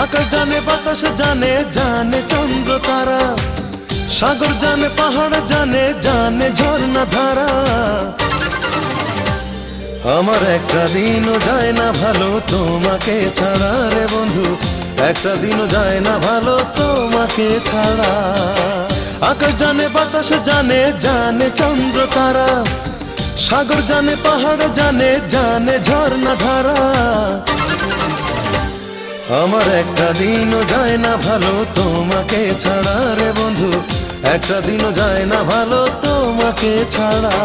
আকাশ জানে বাতাস জানে জানে চন্দ্র তারা, সাগর জানে পাহাড় জানে জানে ঝর্ণা ধারা। আমার একটা দিনও যায় না ভালো তোমাকে ছাড়া রে বন্ধু, একটা দিনও যায় না ভালো তোমাকে ছাড়া। আকাশ জানে বাতাস জানে জানে চন্দ্র তারা, সাগর জানে পাহাড় জানে জানে ঝর্ণা ধারা। আমার একটা দিনও যায় না ভালো তোমাকে ছাড়া রে বন্ধু, একটা দিনও যায় না ভালো তোমাকে ছাড়া।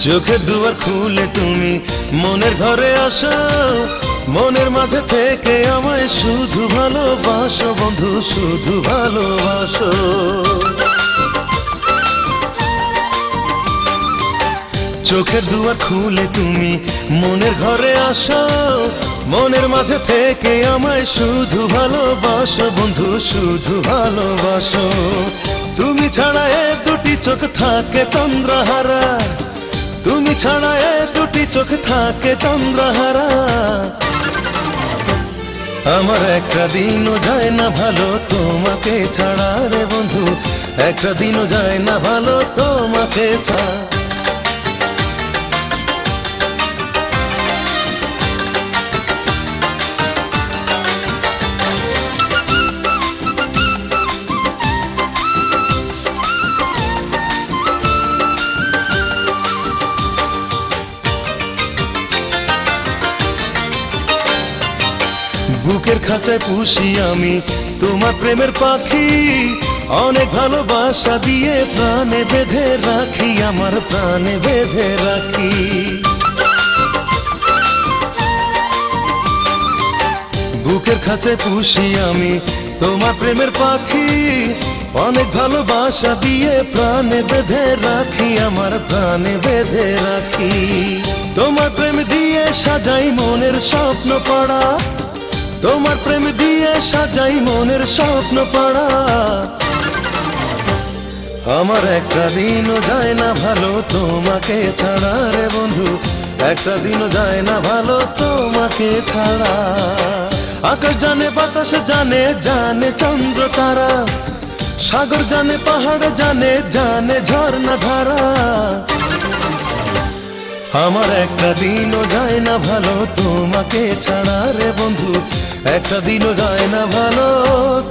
চোখের দুয়ার খুলে তুমি মনের ঘরে আসো, মনের মাঝে থেকে আমায় শুধু ভালোবাসো বন্ধু, শুধু ভালোবাসো। চোখের দুয়ার খুলে তুমি মনের ঘরে আসো, মনের মাঝে থেকে আমায় শুধু ভালোবাসো বন্ধু, শুধু ভালোবাসো। তুমি ছাড়া এ দুটি চোখ থাকে তন্দ্রাহারা, তুমি ছাড়া এ দুটি চোখ থাকে তন্দ্রাহারা। আমার একটা দিনও যায় না ভালো তোমাকে ছাড়া রে বন্ধু, একটা দিনও যায় না ভালো তোমাকে ছাড়া। বুকের খাঁচায় পুষি আমি তোমার প্রেমের পাখি, অনেক ভালোবাসা দিয়ে প্রাণে বেঁধে রাখি, আমার প্রাণে বেঁধে রাখি। বুকের খাঁচায় পুষি আমি তোমার প্রেমের পাখি, অনেক ভালোবাসা দিয়ে প্রাণে বেঁধে রাখি, আমার প্রাণে বেঁধে রাখি। তোমার প্রেম দিয়ে সাজাই মনের স্বপ্ন পড়া, তোমার প্রেম দিয়ে সাজাই মনের স্বপ্ন পড়া। আমার একটা দিনও যায় না ভালো তোমাকে ছাড়া রে বন্ধু, একটা দিনও যায় না ভালো তোমাকে ছাড়া। আকাশ জানে বাতাস জানে জানে চন্দ্র তারা, সাগর জানে পাহাড় জানে জানে ঝর্ণা ধারা। আমার একটা দিনও যায় না ভালো তোমাকে ছাড়া রে বন্ধু, একটা দিনও যায় না ভালো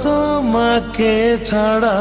তোমাকে ছাড়া।